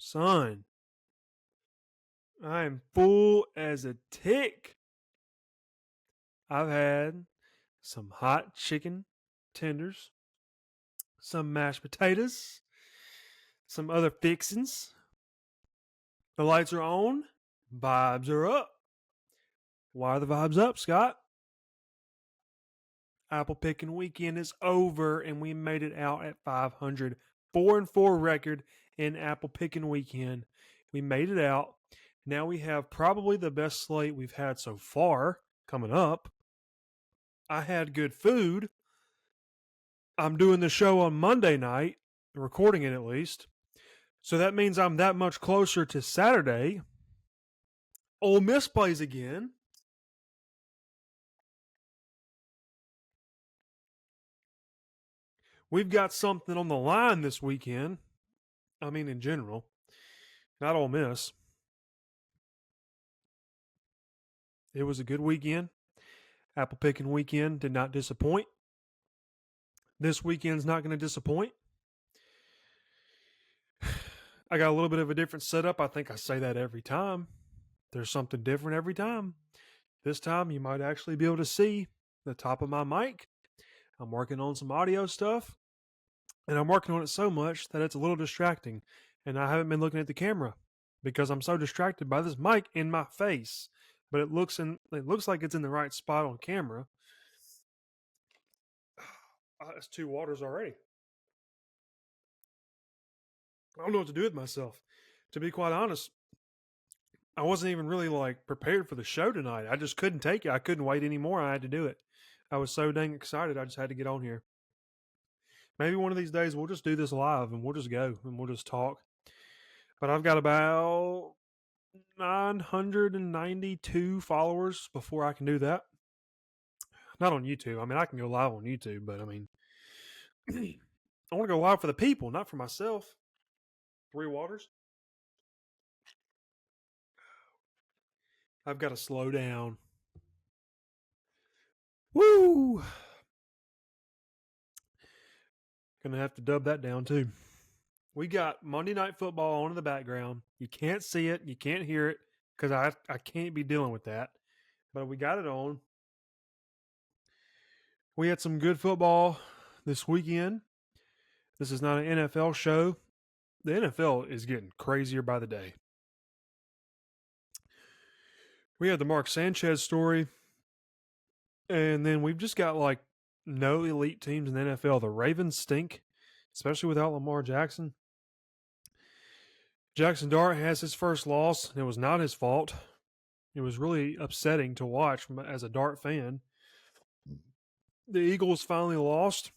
Son, I am full as a tick. I've had some hot chicken tenders, some mashed potatoes, some other fixins. The lights are on, vibes are up. Why are the vibes up, Scott? Apple picking weekend is over, and we made it out at 500. 4-4 record in apple picking weekend. We made it out. Now we have probably the best slate we've had so far coming up. I had good food. I'm doing the show on Monday night, recording it at least. So that means I'm that much closer to Saturday. Ole Miss plays again. We've got something on the line this weekend. I mean, in general, not Ole Miss. It was a good weekend. Apple picking weekend did not disappoint. This weekend's not going to disappoint. I got a little bit of a different setup. I think I say that every time. There's something different every time. This time you might actually be able to see the top of my mic. I'm working on some audio stuff, and I'm working on it so much that it's a little distracting, and I haven't been looking at the camera because I'm so distracted by this mic in my face. But it looks like it's in the right spot on camera. That's 2 waters already. I don't know what to do with myself. To be quite honest, I wasn't even really prepared for the show tonight. I just couldn't take it. I couldn't wait anymore. I had to do it. I was so dang excited. I just had to get on here. Maybe one of these days we'll just do this live and we'll just go and we'll just talk. But I've got about 992 followers before I can do that. Not on YouTube. I mean, I can go live on YouTube, but I mean, I want to go live for the people, not for myself. 3 waters. I've got to slow down. Woo! Gonna have to dub that down too. We got Monday Night Football on in the background. You can't see it, you can't hear it, because I can't be dealing with that. But we got it on. We had some good football this weekend. This is not an NFL show. The NFL is getting crazier by the day. We had the Mark Sanchez story. And then we've just got no elite teams in the NFL. The Ravens stink, especially without Lamar Jackson. Jackson Dart has his first loss. It was not his fault. It was really upsetting to watch as a Dart fan. The Eagles finally lost.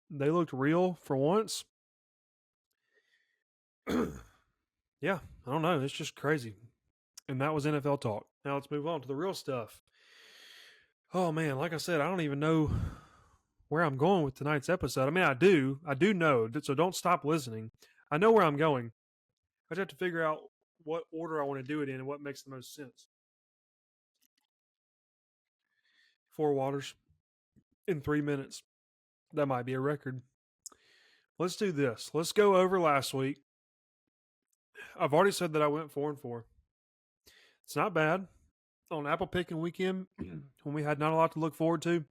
They looked real for once. Yeah, I don't know. It's just crazy. And that was NFL talk. Now let's move on to the real stuff. Oh, man, like I said, I don't even know where I'm going with tonight's episode. I mean, I do know, so don't stop listening. I know where I'm going. I just have to figure out what order I want to do it in and what makes the most sense. 4 waters in 3 minutes. That might be a record. Let's do this. Let's go over last week. I've already said that I went 4-4. It's not bad. On apple picking weekend, when we had not a lot to look forward to,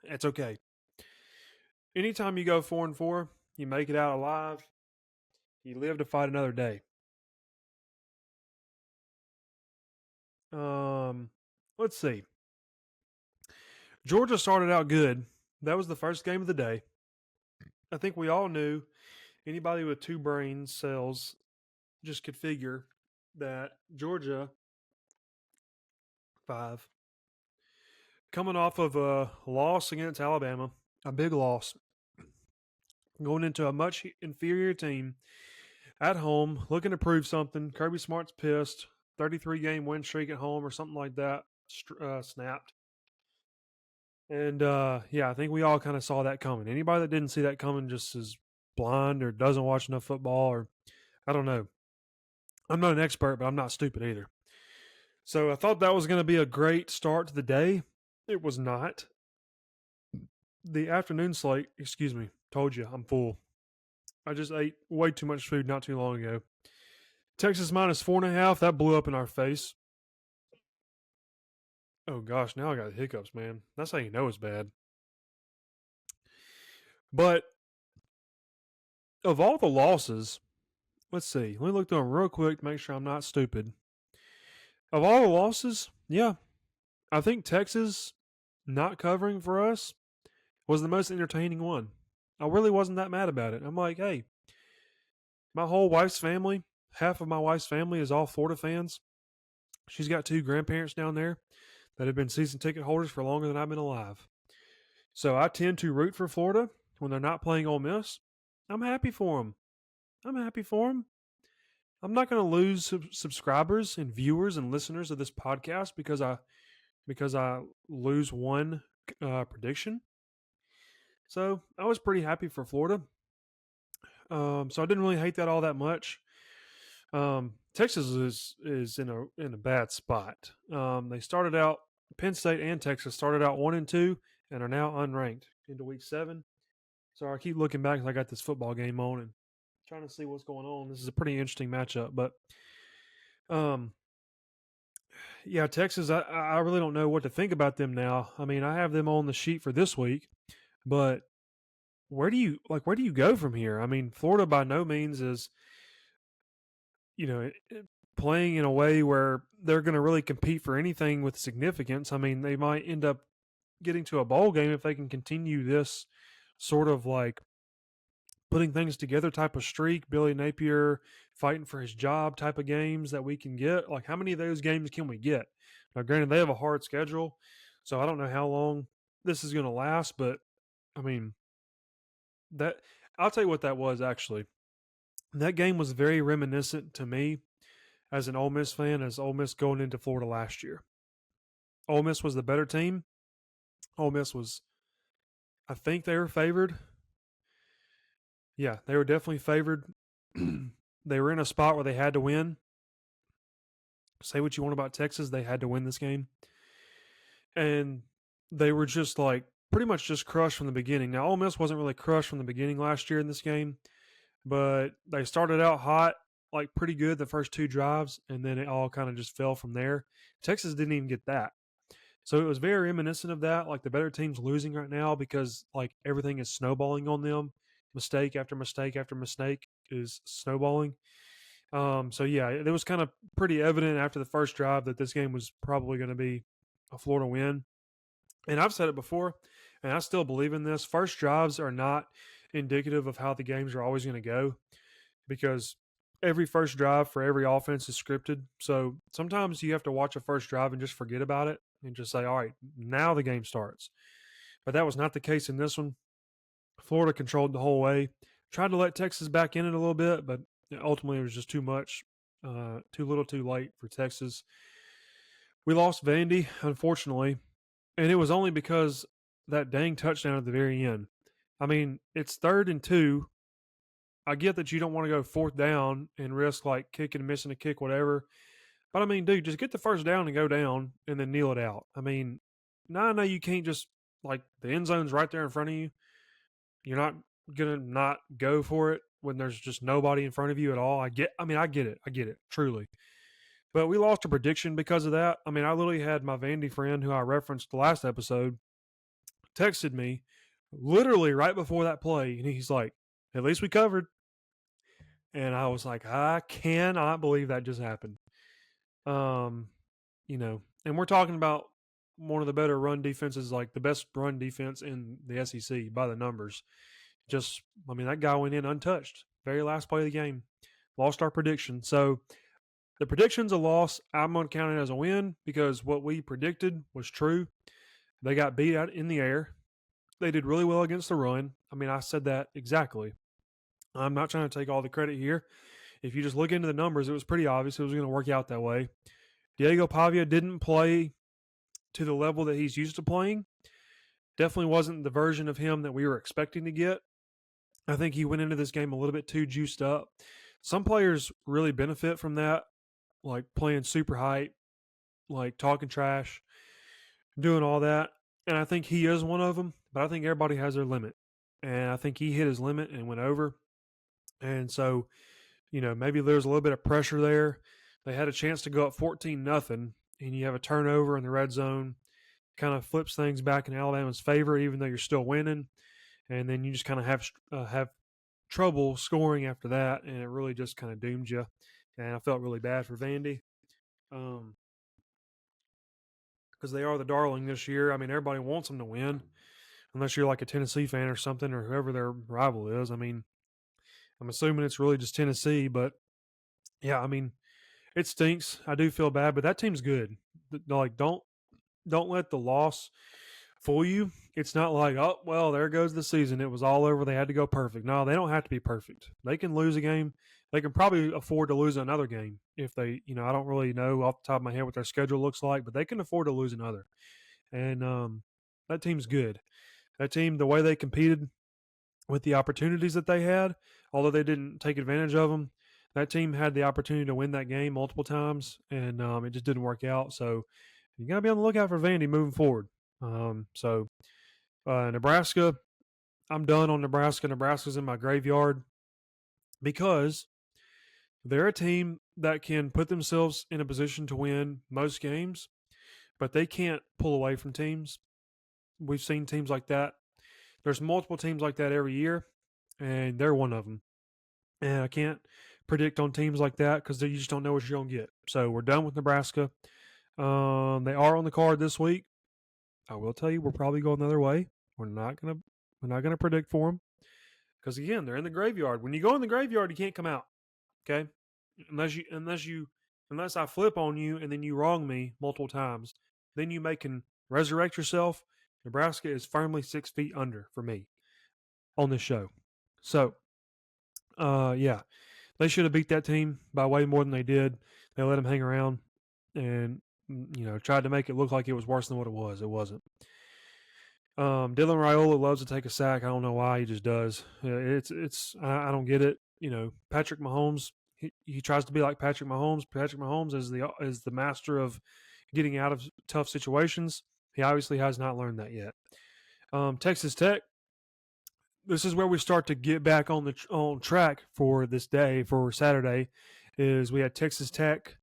it's okay. Anytime you go 4-4, you make it out alive. You live to fight another day. Let's see. Georgia started out good. That was the first game of the day. I think we all knew anybody with 2 brain cells just could figure that Georgia 5 coming off of a loss against Alabama, a big loss, going into a much inferior team at home, looking to prove something. Kirby Smart's pissed. 33-game win streak at home or something like that snapped. And, I think we all kind of saw that coming. Anybody that didn't see that coming just is blind or doesn't watch enough football, or I don't know. I'm not an expert, but I'm not stupid either. So I thought that was going to be a great start to the day. It was not. The afternoon slate, told you I'm full. I just ate way too much food not too long ago. Texas minus 4.5. That blew up in our face. Oh gosh, now I got hiccups, man. That's how you know it's bad. But of all the losses, let's see. Let me look through them real quick to make sure I'm not stupid. Of all the losses, yeah, I think Texas not covering for us was the most entertaining one. I really wasn't that mad about it. I'm like, hey, my whole wife's family, half of my wife's family is all Florida fans. She's got 2 grandparents down there that have been season ticket holders for longer than I've been alive. So I tend to root for Florida when they're not playing Ole Miss. I'm happy for them. I'm happy for them. I'm not going to lose subscribers and viewers and listeners of this podcast because I lose one prediction. So I was pretty happy for Florida. So I didn't really hate that all that much. Texas is in a bad spot. They started out Penn State and Texas started out 1-2 and are now unranked into week 7. So I keep looking back because I got this football game on and trying to see what's going on. This is a pretty interesting matchup, but yeah, Texas. I really don't know what to think about them now. I mean, I have them on the sheet for this week, but where do you go from here? I mean, Florida by no means is playing in a way where they're going to really compete for anything with significance. I mean, they might end up getting to a bowl game if they can continue this sort of like putting things together type of streak. Billy Napier fighting for his job type of games that we can get. Like, how many of those games can we get? Now, granted, they have a hard schedule, so I don't know how long this is going to last, but I mean, that I'll tell you what that was actually. That game was very reminiscent to me as an Ole Miss fan, as Ole Miss going into Florida last year. Ole Miss was the better team. Ole Miss was, I think they were favored. Yeah, they were definitely favored. They were in a spot where they had to win. Say what you want about Texas, they had to win this game. And they were just like pretty much just crushed from the beginning. Now, Ole Miss wasn't really crushed from the beginning last year in this game, but they started out hot, like pretty good the first 2 drives, and then it all kind of just fell from there. Texas didn't even get that. So it was very reminiscent of that. Like the better team's losing right now because like everything is snowballing on them. Mistake after mistake after mistake is snowballing. So yeah, it was kind of pretty evident after the first drive that this game was probably going to be a Florida win. And I've said it before, and I still believe in this. First drives are not indicative of how the games are always going to go because every first drive for every offense is scripted. So sometimes you have to watch a first drive and just forget about it and just say, all right, now the game starts. But that was not the case in this one. Florida controlled the whole way. Tried to let Texas back in it a little bit, but ultimately it was just too much, too little too late for Texas. We lost Vandy, unfortunately, and it was only because that dang touchdown at the very end. I mean, it's 3rd and 2. I get that you don't want to go 4th down and risk like kicking and missing a kick, whatever. But I mean, dude, just get the first down and go down and then kneel it out. I mean, now I know you can't just like the end zone's right there in front of you. You're not gonna not go for it when there's just nobody in front of you at all. I get it, truly. But we lost a prediction because of that. I mean, I literally had my Vandy friend who I referenced the last episode texted me literally right before that play, and he's like, "At least we covered." And I was like, I cannot believe that just happened. Um, and we're talking about one of the better run defenses, like the best run defense in the SEC by the numbers. I mean, that guy went in untouched. Very last play of the game. Lost our prediction. So the prediction's a loss. I'm going to count it as a win because what we predicted was true. They got beat out in the air. They did really well against the run. I mean, I said that exactly. I'm not trying to take all the credit here. If you just look into the numbers, it was pretty obvious it was going to work out that way. Diego Pavia didn't play to the level that he's used to playing. Definitely wasn't the version of him that we were expecting to get. I think he went into this game a little bit too juiced up. Some players really benefit from that, like playing super hype, like talking trash, doing all that. And I think he is one of them, but I think everybody has their limit. And I think he hit his limit and went over. And so maybe there's a little bit of pressure there. They had a chance to go up 14-0, and you have a turnover in the red zone, kind of flips things back in Alabama's favor, even though you're still winning. And then you just kind of have trouble scoring after that, and it really just kind of doomed you. And I felt really bad for Vandy because they are the darling this year. I mean, everybody wants them to win, unless you're like a Tennessee fan or something, or whoever their rival is. I mean, I'm assuming it's really just Tennessee, but yeah, I mean, it stinks. I do feel bad, but that team's good. Like, don't let the loss fool you. It's not like, oh, well, there goes the season. It was all over. They had to go perfect. No, they don't have to be perfect. They can lose a game. They can probably afford to lose another game if they, I don't really know off the top of my head what their schedule looks like, but they can afford to lose another. And that team's good. That team, the way they competed with the opportunities that they had, although they didn't take advantage of them, that team had the opportunity to win that game multiple times, and it just didn't work out. So you got to be on the lookout for Vandy moving forward. Nebraska, I'm done on Nebraska. Nebraska's in my graveyard because they're a team that can put themselves in a position to win most games, but they can't pull away from teams. We've seen teams like that. There's multiple teams like that every year, and they're one of them. And I can't predict on teams like that because you just don't know what you're going to get. So we're done with Nebraska. They are on the card this week. I will tell you, we're probably going the other way. We're not gonna predict for them because again, they're in the graveyard. When you go in the graveyard, you can't come out. Okay, unless I flip on you and then you wrong me multiple times, then you can resurrect yourself. Nebraska is firmly 6 feet under for me on this show. So, yeah, they should have beat that team by way more than they did. They let them hang around and tried to make it look like it was worse than what it was. It wasn't. Dylan Raiola loves to take a sack. I don't know why, he just does. I don't get it. Patrick Mahomes, he tries to be like Patrick Mahomes. Patrick Mahomes is the master of getting out of tough situations. He obviously has not learned that yet. Texas Tech, this is where we start to get back on track for this day, for Saturday, is we had Texas Tech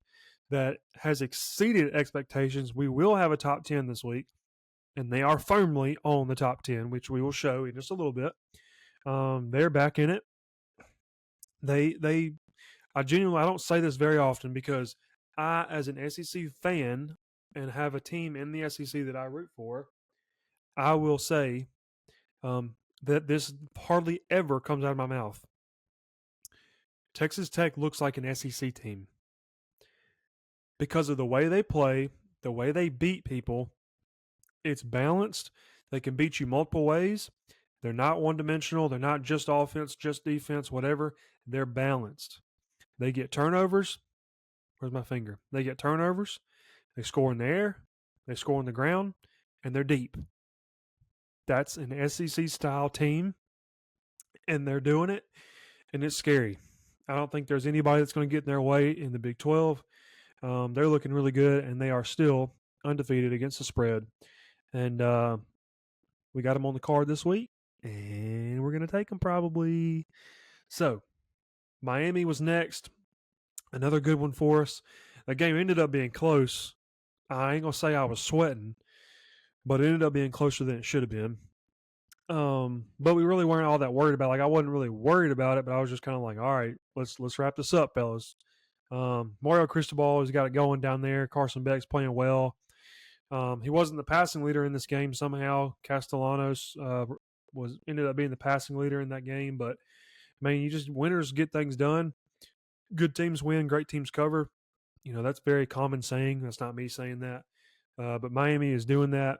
that has exceeded expectations. We will have a top 10 this week, and they are firmly on the top 10, which we will show in just a little bit. They're back in it. I don't say this very often because I, as an SEC fan and have a team in the SEC that I root for, I will say that this hardly ever comes out of my mouth. Texas Tech looks like an SEC team because of the way they play, the way they beat people. It's balanced. They can beat you multiple ways. They're not one-dimensional. They're not just offense, just defense, whatever. They're balanced. They get turnovers. Where's my finger? They get turnovers. They score in the air. They score on the ground. And they're deep. That's an SEC-style team. And they're doing it. And it's scary. I don't think there's anybody that's going to get in their way in the Big 12. They're looking really good, and they are still undefeated against the spread. And we got them on the card this week, and we're going to take them probably. So, Miami was next. Another good one for us. The game ended up being close. I ain't going to say I was sweating, but it ended up being closer than it should have been. But we really weren't all that worried about it. Like, I wasn't really worried about it, but I was just kind of like, all right, let's wrap this up, fellas. Mario Cristobal has got it going down there. Carson Beck's playing well. He wasn't the passing leader in this game somehow. Castellanos ended up being the passing leader in that game. But, I mean, winners get things done. Good teams win, great teams cover. That's a very common saying. That's not me saying that. But Miami is doing that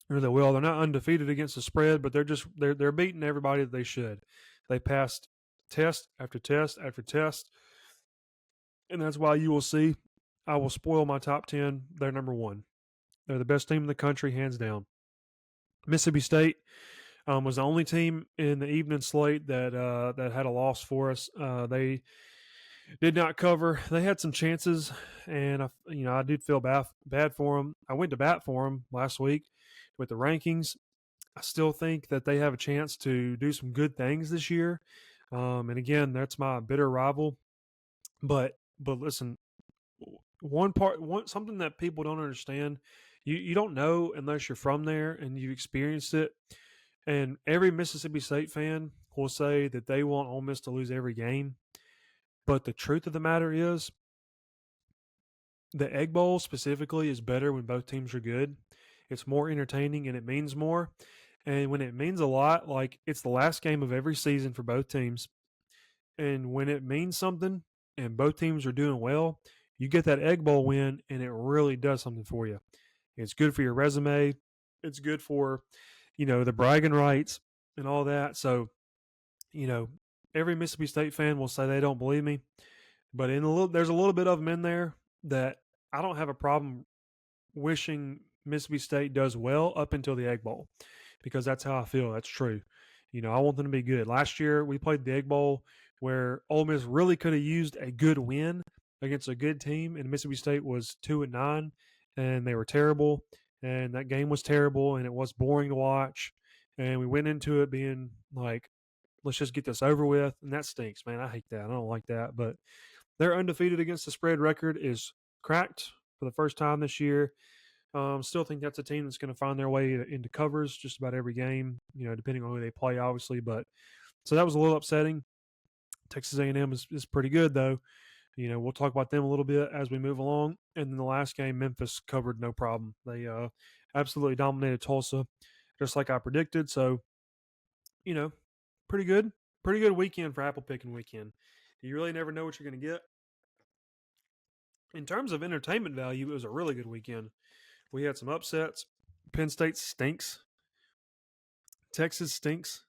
really well. They're not undefeated against the spread, but they're beating everybody that they should. They passed test after test after test. And that's why you will see I will spoil my top 10. They're number one. They're the best team in the country, hands down. Mississippi State was the only team in the evening slate that had a loss for us. They did not cover. They had some chances, and I did feel bad for them. I went to bat for them last week with the rankings. I still think that they have a chance to do some good things this year. And again, that's my bitter rival. But listen, something that people don't understand, you don't know unless you're from there and you've experienced it. And every Mississippi State fan will say that they want Ole Miss to lose every game. But the truth of the matter is, the Egg Bowl specifically is better when both teams are good. It's more entertaining and it means more. And when it means a lot, like it's the last game of every season for both teams. And when it means something and both teams are doing well, you get that Egg Bowl win and it really does something for you. It's good for your resume. It's good for, the bragging rights and all that. So, every Mississippi State fan will say they don't believe me, but there's a little bit of them in there that I don't have a problem wishing Mississippi State does well up until the Egg Bowl, because that's how I feel. That's true. I want them to be good. Last year we played the Egg Bowl where Ole Miss really could have used a good win against a good team, and Mississippi State was 2-9, and they were terrible, and that game was terrible, and it was boring to watch, and we went into it being like, let's just get this over with, and that stinks, man. I hate that. I don't like that, but they're undefeated against the spread record is cracked for the first time this year. Still think that's a team that's going to find their way into covers just about every game, depending on who they play, obviously. But so that was a little upsetting. Texas A&M is pretty good, though. We'll talk about them a little bit as we move along. And then the last game, Memphis covered no problem. They absolutely dominated Tulsa, just like I predicted. So, pretty good. Pretty good weekend for apple picking weekend. You really never know what you're going to get. In terms of entertainment value, it was a really good weekend. We had some upsets. Penn State stinks. Texas stinks.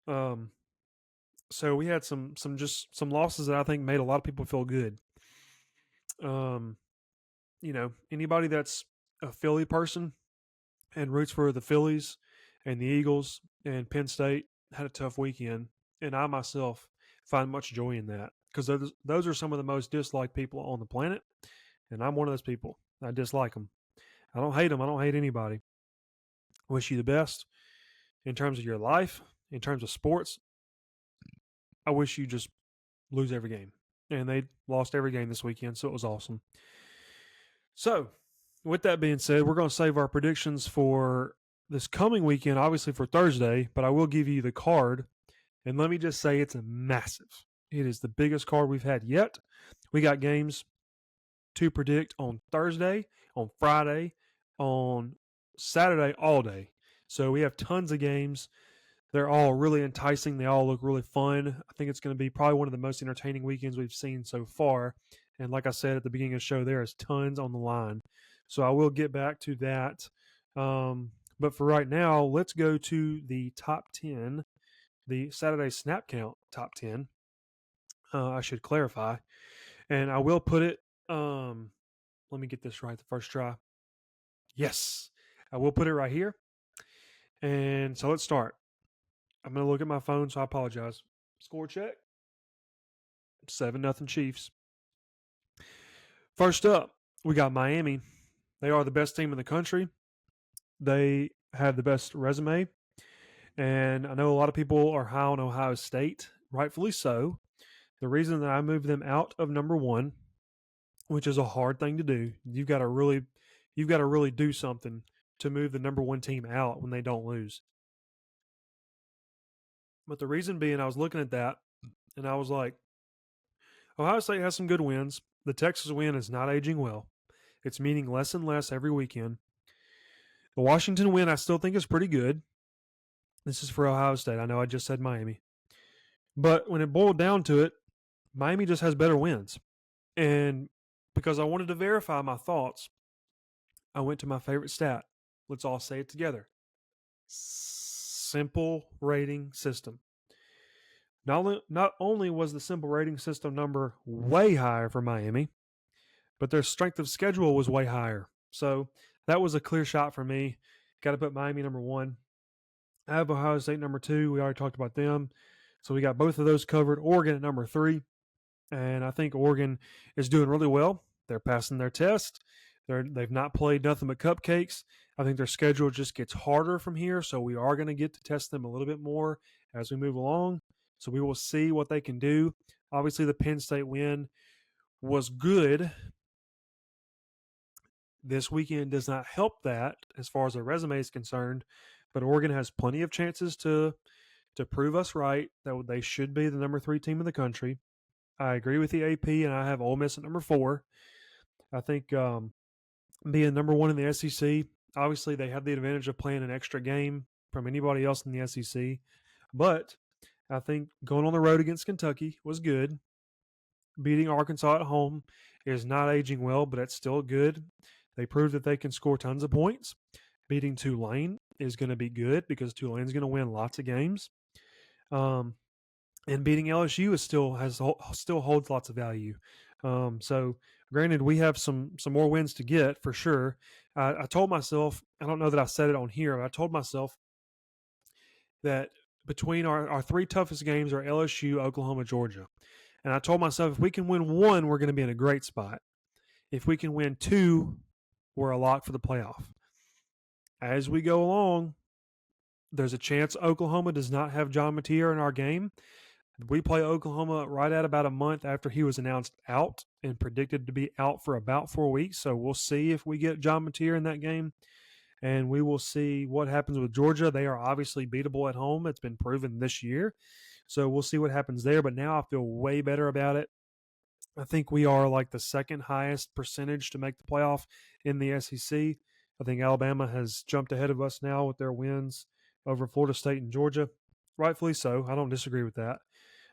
So we had some losses that I think made a lot of people feel good. Anybody that's a Philly person and roots for the Phillies and the Eagles and Penn State had a tough weekend, and I myself find much joy in that, because those are some of the most disliked people on the planet, and I'm one of those people. I dislike them. I don't hate them. I don't hate anybody. I wish you the best in terms of your life, in terms of sports. I wish you just lose every game. And they lost every game this weekend, so it was awesome. So, with that being said, we're going to save our predictions for this coming weekend, obviously for Thursday, but I will give you the card. And let me just say it's massive. It is the biggest card we've had yet. We got games to predict on Thursday, on Friday, on Saturday, all day. So we have tons of games. They're all really enticing. They all look really fun. I think it's going to be probably one of the most entertaining weekends we've seen so far. And like I said at the beginning of the show, there is tons on the line. So I will get back to that. But for right now, let's go to the top 10, the Saturday Snap Count top 10. I should clarify. And I will put it, let me get this right the first try. Yes, I will put it right here. And so let's start. I'm going to look at my phone, so I apologize. Score check. 7-0 Chiefs. First up, we got Miami. They are the best team in the country. They have the best resume. And I know a lot of people are high on Ohio State, rightfully so. The reason that I moved them out of number one, which is a hard thing to do, you've got to really do something to move the number one team out when they don't lose. But the reason being, I was looking at that, and I was like, Ohio State has some good wins. The Texas win is not aging well. It's meaning less and less every weekend. The Washington win, I still think, is pretty good. This is for Ohio State. I know I just said Miami. But when it boiled down to it, Miami just has better wins. And because I wanted to verify my thoughts, I went to my favorite stat. Let's all say it together. Simple rating system. Not only was the simple rating system number way higher for Miami, but their strength of schedule was way higher. So that was a clear shot for me. Got to put Miami number one. I have Ohio State number two. We already talked about them. So we got both of those covered. Oregon at number three. And I think Oregon is doing really well. They're passing their test. They've not played nothing but cupcakes. I think their schedule just gets harder from here. So we are going to get to test them a little bit more as we move along. So we will see what they can do. Obviously, the Penn State win was good. This weekend does not help that as far as their resume is concerned, but Oregon has plenty of chances to prove us right that they should be the number 3 team in the country. I agree with the AP, and I have Ole Miss at number 4. I think being number 1 in the SEC, obviously they have the advantage of playing an extra game from anybody else in the SEC, but I think going on the road against Kentucky was good. Beating Arkansas at home is not aging well, but it's still good. They proved that they can score tons of points. Beating Tulane is going to be good because Tulane's going to win lots of games. And beating LSU is still holds lots of value. So, granted, we have some more wins to get for sure. I told myself, I don't know that I said it on here, but I told myself that between our 3 toughest games are LSU, Oklahoma, Georgia. And I told myself if we can win 1, we're going to be in a great spot. If we can win 2, we're a lock for the playoff. As we go along, there's a chance Oklahoma does not have John Mateer in our game. We play Oklahoma right at about a month after he was announced out and predicted to be out for about 4 weeks. So we'll see if we get John Mateer in that game. And we will see what happens with Georgia. They are obviously beatable at home. It's been proven this year. So we'll see what happens there. But now I feel way better about it. I think we are like the second highest percentage to make the playoff in the SEC. I think Alabama has jumped ahead of us now with their wins over Florida State and Georgia. Rightfully so. I don't disagree with that.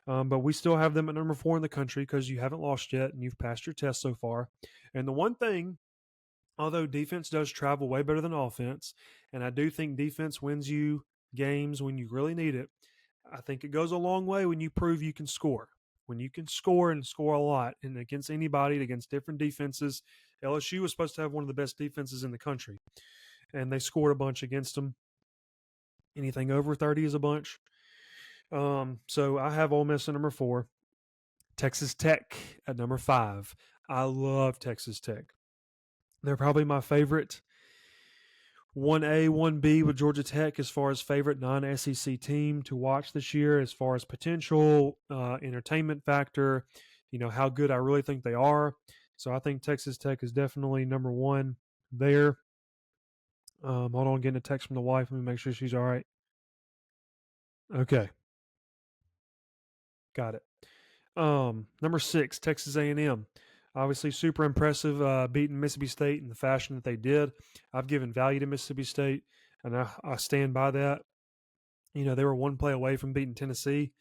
But we still have them at number 4 in the country because you haven't lost yet and you've passed your test so far. And the one thing, although defense does travel way better than offense, and I do think defense wins you games when you really need it, I think it goes a long way when you prove you can score. When you can score and score a lot and against anybody, against different defenses. LSU was supposed to have one of the best defenses in the country, and they scored a bunch against them. Anything over 30 is a bunch. So I have Ole Miss at number 4. Texas Tech at number 5. I love Texas Tech. They're probably my favorite 1A, 1B with Georgia Tech as far as favorite non-SEC team to watch this year, as far as potential, entertainment factor, how good I really think they are. So I think Texas Tech is definitely number 1 there. Hold on, getting a text from the wife. Let me make sure she's all right. Okay. Got it. Number 6, Texas A&M. Obviously, super impressive beating Mississippi State in the fashion that they did. I've given value to Mississippi State, and I stand by that. They were 1 play away from beating Tennessee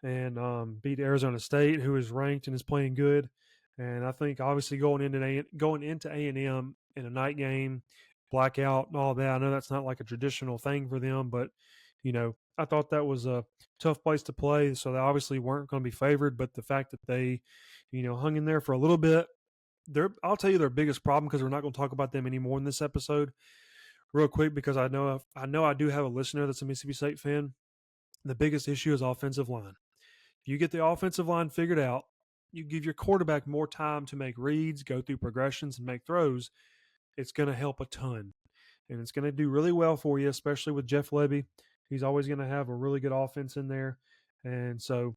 and beat Arizona State, who is ranked and is playing good. And I think obviously going into A&M in a night game, blackout and all that, I know that's not like a traditional thing for them, but I thought that was a tough place to play, so they obviously weren't going to be favored. But the fact that they, hung in there for a little bit, I'll tell you their biggest problem, because we're not going to talk about them anymore in this episode, real quick, because I know I do have a listener that's a Mississippi State fan. The biggest issue is offensive line. If you get the offensive line figured out, you give your quarterback more time to make reads, go through progressions, and make throws, it's going to help a ton. And it's going to do really well for you, especially with Jeff Lebby. He's always going to have a really good offense in there. And so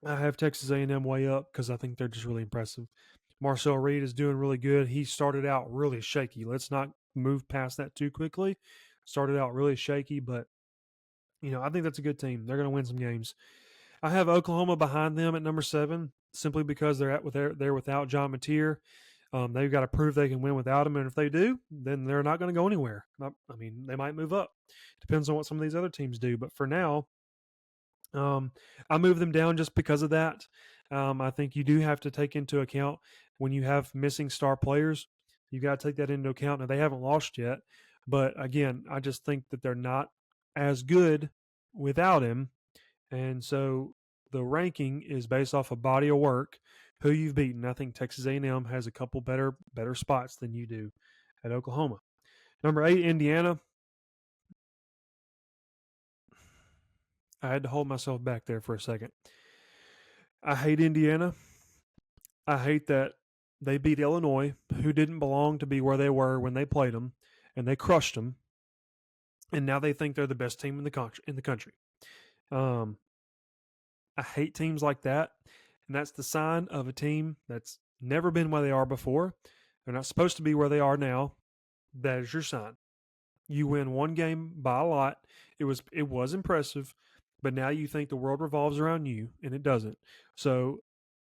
I have Texas A&M way up because I think they're just really impressive. Marcel Reed is doing really good. He started out really shaky. Let's not move past that too quickly. Started out really shaky, but, I think that's a good team. They're going to win some games. I have Oklahoma behind them at number 7 simply because they're without John Mateer. They've got to prove they can win without him, and if they do, then they're not going to go anywhere. They might move up. Depends on what some of these other teams do, but for now, I move them down just because of that. I think you do have to take into account when you have missing star players. You got to take that into account. Now, they haven't lost yet, but again, I just think that they're not as good without him, and so the ranking is based off a body of work, who you've beaten. I think Texas A&M has a couple better spots than you do at Oklahoma. Number 8, Indiana. I had to hold myself back there for a second. I hate Indiana. I hate that they beat Illinois, who didn't belong to be where they were when they played them, and they crushed them. And now they think they're the best team in the country. I hate teams like that. And that's the sign of a team that's never been where they are before. They're not supposed to be where they are now. That is your sign. You win one game by a lot. It was impressive, but now you think the world revolves around you, and it doesn't. So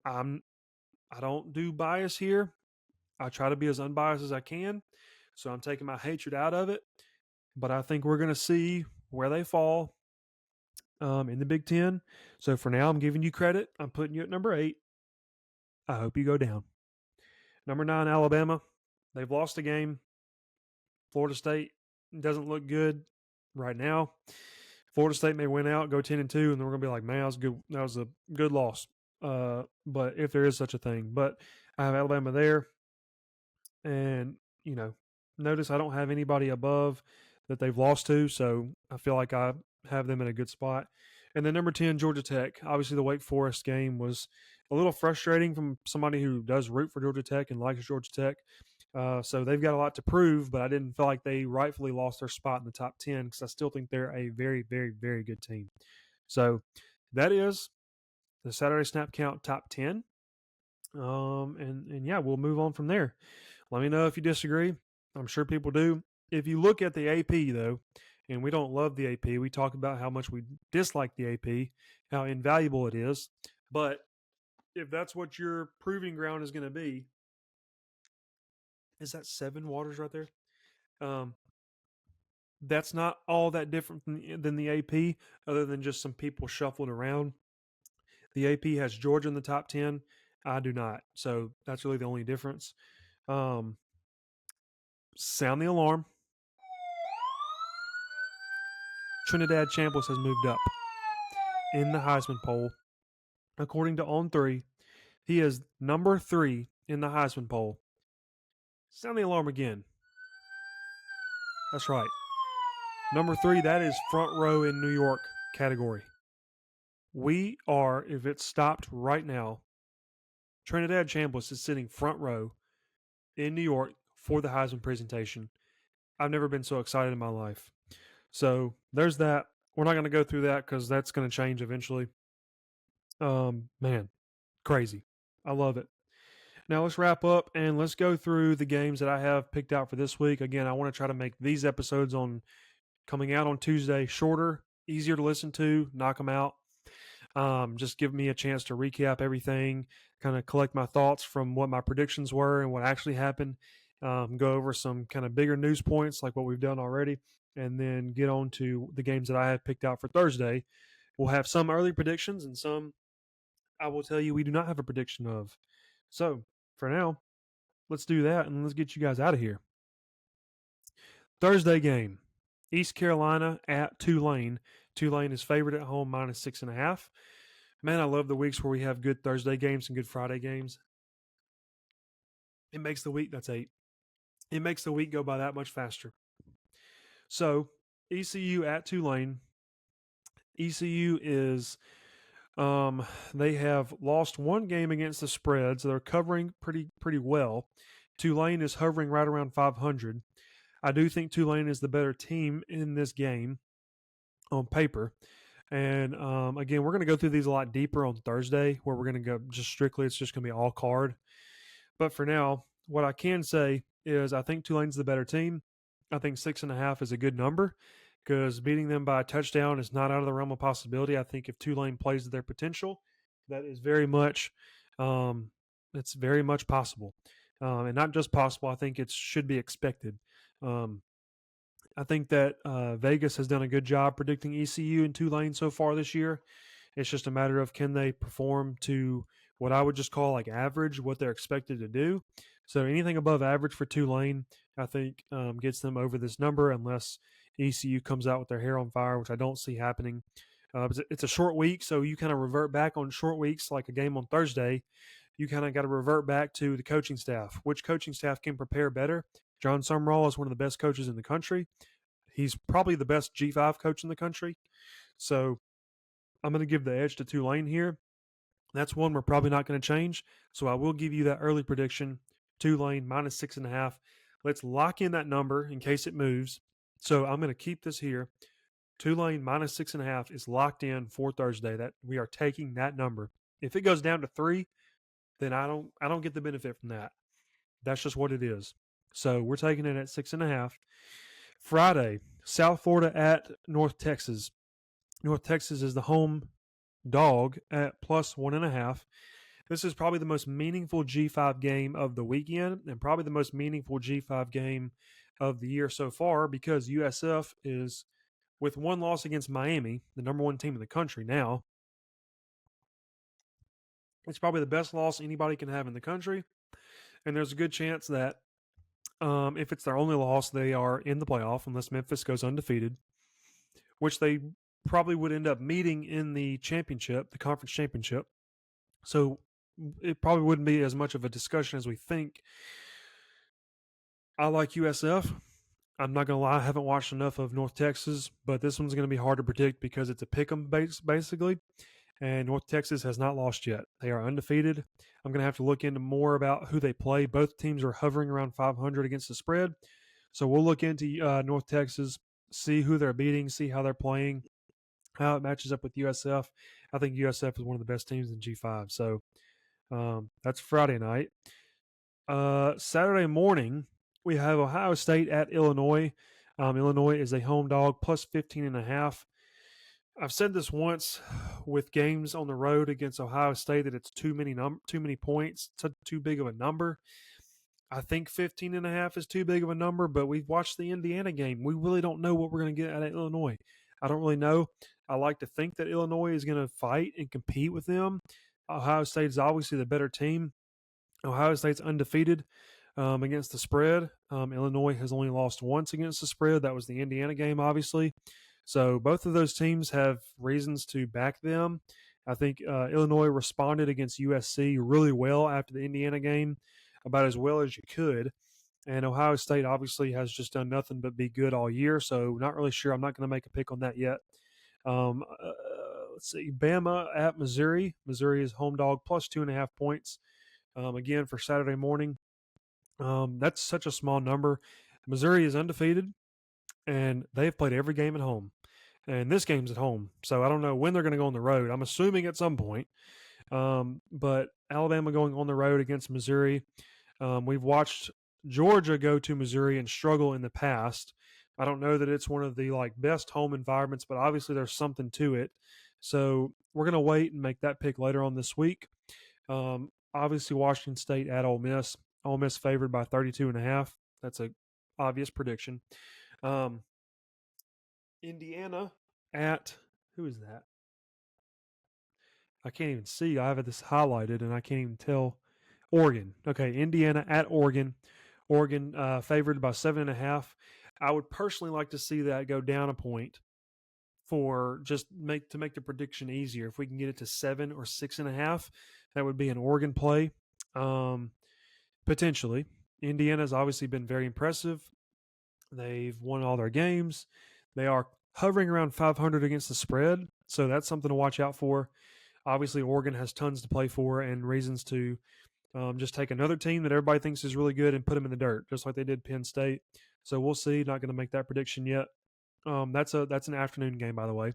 I'm I don't do bias here. I try to be as unbiased as I can. So I'm taking my hatred out of it. But I think we're going to see where they fall in the Big Ten. So for now, I'm giving you credit. I'm putting you at number 8. I hope you go down. Number 9, Alabama. They've lost a game. Florida State doesn't look good right now. Florida State may win out, go 10-2, and then we're gonna be like, man, that was a good loss. But if there is such a thing, but I have Alabama there, and notice I don't have anybody above that they've lost to, so I feel like I have them in a good spot. And then number 10, Georgia Tech. Obviously, the Wake Forest game was a little frustrating from somebody who does root for Georgia Tech and likes Georgia Tech. So they've got a lot to prove, but I didn't feel like they rightfully lost their spot in the top 10 because I still think they're a very, very, very good team. So that is the Saturday Snap Count top 10. And yeah, we'll move on from there. Let me know if you disagree. I'm sure people do. If you look at the AP, though, and we don't love the AP, we talk about how much we dislike the AP, how invaluable it is. But if that's what your proving ground is going to be, is that 7 waters right there? That's not all that different than the AP, other than just some people shuffled around. The AP has Georgia in the top 10. I do not. So that's really the only difference. Sound the alarm. Trinidad Chambliss has moved up in the Heisman poll. According to On3, he is number 3 in the Heisman poll. Sound the alarm again. That's right. Number 3, that is front row in New York category. We are, if it stopped right now, Trinidad Chambliss is sitting front row in New York for the Heisman presentation. I've never been so excited in my life. So there's that. We're not going to go through that because that's going to change eventually. Man, crazy. I love it. Now let's wrap up and let's go through the games that I have picked out for this week. Again, I want to try to make these episodes on coming out on Tuesday shorter, easier to listen to, knock them out. Just give me a chance to recap everything, kind of collect my thoughts from what my predictions were and what actually happened. Go over some kind of bigger news points like what we've done already, and then get on to the games that I have picked out for Thursday. We'll have some early predictions and some I will tell you we do not have a prediction of. So for now, let's do that and let's get you guys out of here. Thursday game, East Carolina at Tulane. Tulane is favored at home -6.5. Man, I love the weeks where we have good Thursday games and good Friday games. It makes the week, that's 8. It makes the week go by that much faster. So, ECU at Tulane. ECU is, they have lost one game against the spread, so they're covering pretty well. Tulane is hovering right around 500. I do think Tulane is the better team in this game on paper. And again, we're going to go through these a lot deeper on Thursday, where we're going to go just strictly, it's just going to be all card. But for now, what I can say is I think Tulane's the better team. I think 6.5 is a good number because beating them by a touchdown is not out of the realm of possibility. I think if Tulane plays to their potential, that is very much, it's very much possible. And not just possible, I think it should be expected. I think that Vegas has done a good job predicting ECU and Tulane so far this year. It's just a matter of can they perform to what I would just call like average, what they're expected to do. So anything above average for Tulane, I think, gets them over this number unless ECU comes out with their hair on fire, which I don't see happening. It's a short week, so you kind of revert back on short weeks like a game on Thursday. You kind of got to revert back to the coaching staff. Which coaching staff can prepare better? John Sumrall is one of the best coaches in the country. He's probably the best G5 coach in the country. So I'm going to give the edge to Tulane here. That's one we're probably not going to change. So I will give you that early prediction. Tulane -6.5. Let's lock in that number in case it moves. So I'm going to keep this here. Tulane minus 6.5 is locked in for Thursday. That we are taking that number. If it goes down to 3, then I don't get the benefit from that. That's just what it is. So we're taking it at 6.5. Friday, South Florida at North Texas. North Texas is the home dog at plus 1.5. This is probably the most meaningful G5 game of the weekend and probably the most meaningful G5 game of the year so far because USF is, with one loss against Miami, the number one team in the country now. It's probably the best loss anybody can have in the country. And there's a good chance that if it's their only loss, they are in the playoff unless Memphis goes undefeated, which they probably would end up meeting in the championship, the conference championship. So it probably wouldn't be as much of a discussion as we think. I like USF. I'm not going to lie, I haven't watched enough of North Texas, but this one's going to be hard to predict because it's a pick 'em basically. And North Texas has not lost yet. They are undefeated. I'm going to have to look into more about who they play. Both teams are hovering around 500 against the spread. So we'll look into North Texas, see who they're beating, see how they're playing, how it matches up with USF. I think USF is one of the best teams in G5. So that's Friday night. Saturday morning, we have Ohio State at Illinois. Illinois is a home dog plus 15.5. I've said this once with games on the road against Ohio State that it's too many points, too big of a number. I think 15.5 is too big of a number, but we've watched the Indiana game. We really don't know what we're going to get out of Illinois. I don't really know. I like to think that Illinois is going to fight and compete with them. Ohio State is obviously the better team. Ohio State's undefeated against the spread. Illinois has only lost once against the spread. That was the Indiana game, obviously. So both of those teams have reasons to back them. I think Illinois responded against USC really well after the Indiana game, about as well as you could. And Ohio State obviously has just done nothing but be good all year. So not really sure. I'm not going to make a pick on that yet. Let's see. Bama at Missouri. Missouri is home dog plus 2.5 points. Again, for Saturday morning. That's such a small number. Missouri is undefeated, and they've played every game at home. And this game's at home. So I don't know when they're going to go on the road. I'm assuming at some point. But Alabama going on the road against Missouri. We've watched Georgia go to Missouri and struggle in the past. I don't know that it's one of the best home environments, but obviously there's something to it. So we're going to wait and make that pick later on this week. Obviously Washington State at Ole Miss. Ole Miss favored by 32.5. That's a obvious prediction. Indiana at, who is that? I can't even see. I have this highlighted and I can't even tell. Oregon. Okay, Indiana at Oregon. Oregon favored by 7.5. I would personally like to see that go down a point for just make the prediction easier. If we can get it to 7 or 6.5, that would be an Oregon play. Potentially. Indiana's obviously been very impressive. They've won all their games. They are hovering around 500 against the spread, so that's something to watch out for. Obviously, Oregon has tons to play for and reasons to just take another team that everybody thinks is really good and put them in the dirt, just like they did Penn State. So we'll see. Not going to make that prediction yet. That's an afternoon game, by the way.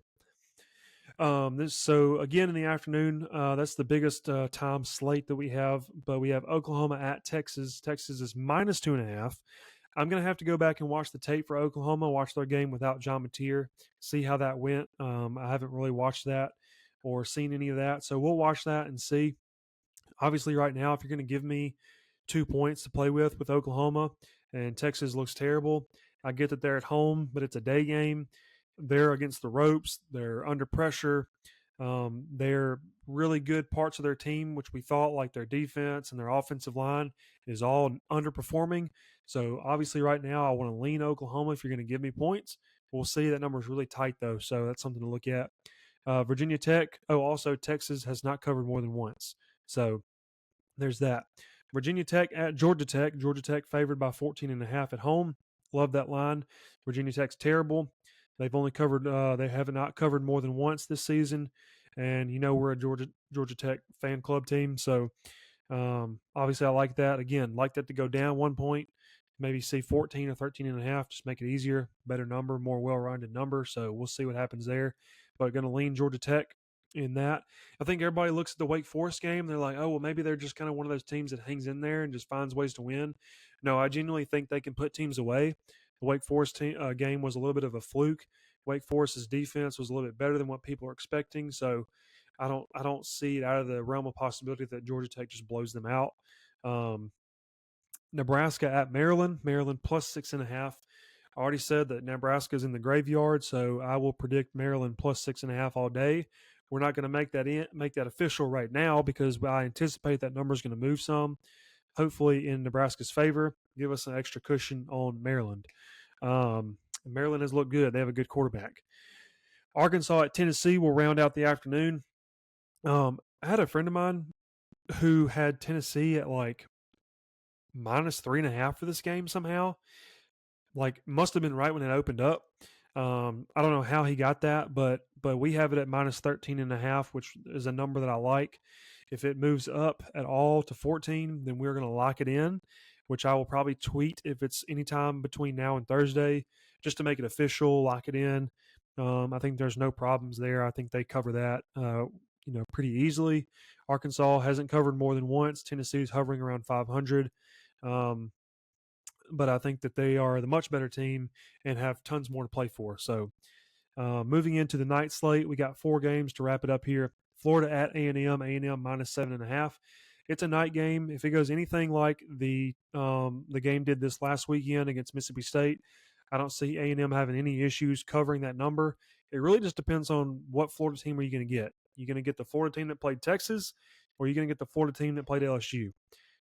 So again in the afternoon, that's the biggest time slate that we have. But we have Oklahoma at Texas. Texas is minus 2.5. I'm going to have to go back and watch the tape for Oklahoma, watch their game without John Mateer, see how that went. I haven't really watched that or seen any of that. So we'll watch that and see. Obviously, right now, if you're going to give me 2 points to play with Oklahoma and Texas looks terrible, I get that they're at home, but it's a day game. They're against the ropes. They're under pressure. They're really good parts of their team, which we thought, like their defense and their offensive line, is all underperforming. So obviously right now I want to lean Oklahoma if you're going to give me points. We'll see. That number is really tight, though, so that's something to look at. Virginia Tech. Also Texas has not covered more than once. So there's that. Virginia Tech at Georgia Tech. Georgia Tech favored by 14.5 at home. Love that line. Virginia Tech's terrible. They've only covered. They have not covered more than once this season, and we're a Georgia Tech fan club team, so obviously I like that. Again, like that to go down 1 point. maybe see 14 or 13 and a half, just make it easier, better number, more well-rounded number. So we'll see what happens there. But going to lean Georgia Tech in that. I think everybody looks at the Wake Forest game. They're like, oh, well, maybe they're just kind of one of those teams that hangs in there and just finds ways to win. No, I genuinely think they can put teams away. The Wake Forest game was a little bit of a fluke. Wake Forest's defense was a little bit better than what people are expecting. So I don't see it out of the realm of possibility that Georgia Tech just blows them out. Nebraska at Maryland. Maryland plus 6.5. I already said that Nebraska is in the graveyard, so I will predict Maryland plus 6.5 all day. We're not going to make that official right now because I anticipate that number is going to move some, hopefully in Nebraska's favor. Give us an extra cushion on Maryland. Maryland has looked good. They have a good quarterback. Arkansas at Tennessee will round out the afternoon. I had a friend of mine who had Tennessee at like minus 3.5 for this game somehow. Like, must have been right when it opened up. I don't know how he got that, but we have it at minus 13.5, which is a number that I like. If it moves up at all to 14, then we're going to lock it in, which I will probably tweet if it's anytime between now and Thursday, just to make it official, lock it in. I think there's no problems there. I think they cover that, pretty easily. Arkansas hasn't covered more than once. Tennessee's hovering around 500. But I think that they are the much better team and have tons more to play for. So moving into the night slate, we got 4 games to wrap it up here. Florida at A&M minus 7.5. It's a night game. If it goes anything like the game did this last weekend against Mississippi State, I don't see A&M having any issues covering that number. It really just depends on what Florida team are you going to get. You're going to get the Florida team that played Texas, or you're going to get the Florida team that played LSU.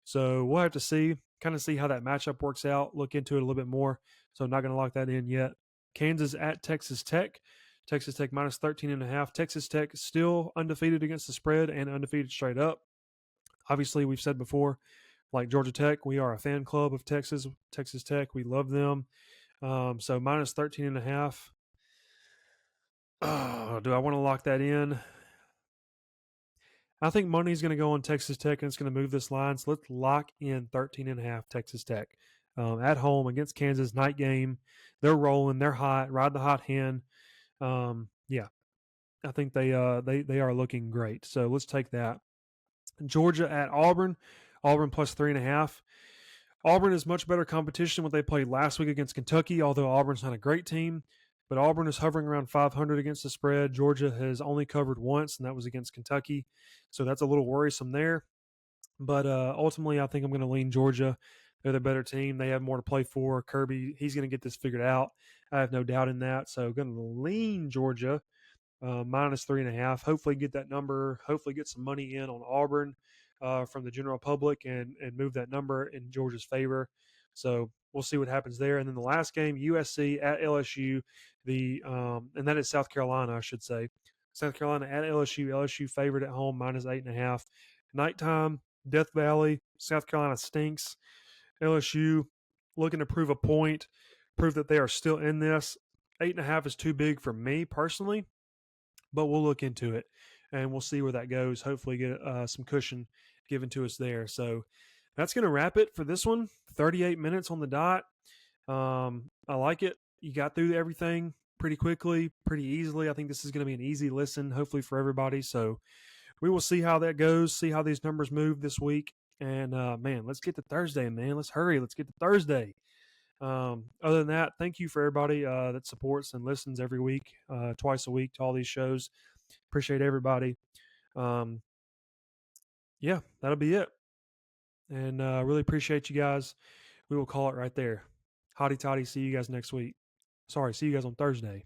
So we'll have to see how that matchup works out, look into it a little bit more. So I'm not going to lock that in yet. Kansas at Texas Tech. Texas Tech minus 13.5. Texas Tech still undefeated against the spread and undefeated straight up. Obviously, we've said before, like Georgia Tech, we are a fan club of Texas Tech. We love them. So minus 13.5. Do I want to lock that in? I think money's going to go on Texas Tech, and it's going to move this line. So let's lock in 13.5 Texas Tech at home against Kansas. Night game. They're rolling. They're hot. Ride the hot hand. I think they are looking great. So let's take that. Georgia at Auburn. Auburn plus 3.5. Auburn is much better competition than what they played last week against Kentucky, although Auburn's not a great team. But Auburn is hovering around 500 against the spread. Georgia has only covered once, and that was against Kentucky. So that's a little worrisome there. But ultimately, I think I'm going to lean Georgia. They're the better team. They have more to play for. Kirby, he's going to get this figured out. I have no doubt in that. So going to lean Georgia minus 3.5. Hopefully get that number. Hopefully get some money in on Auburn from the general public and move that number in Georgia's favor. So we'll see what happens there. And then the last game, USC at LSU, and that is South Carolina, I should say. South Carolina at LSU. LSU favored at home, minus 8.5. Nighttime, Death Valley. South Carolina stinks. LSU looking to prove a point, prove that they are still in this. 8.5 is too big for me personally, but we'll look into it and we'll see where that goes. Hopefully get some cushion given to us there. So that's going to wrap it for this one. 38 minutes on the dot. I like it. You got through everything pretty quickly, pretty easily. I think this is going to be an easy listen, hopefully for everybody. So we will see how that goes, see how these numbers move this week. And, man, let's get to Thursday, man. Let's hurry. Let's get to Thursday. Other than that, thank you for everybody that supports and listens every week, twice a week to all these shows. Appreciate everybody. That'll be it. And really appreciate you guys. We will call it right there. Hotty toddy. See you guys next week. See you guys on Thursday.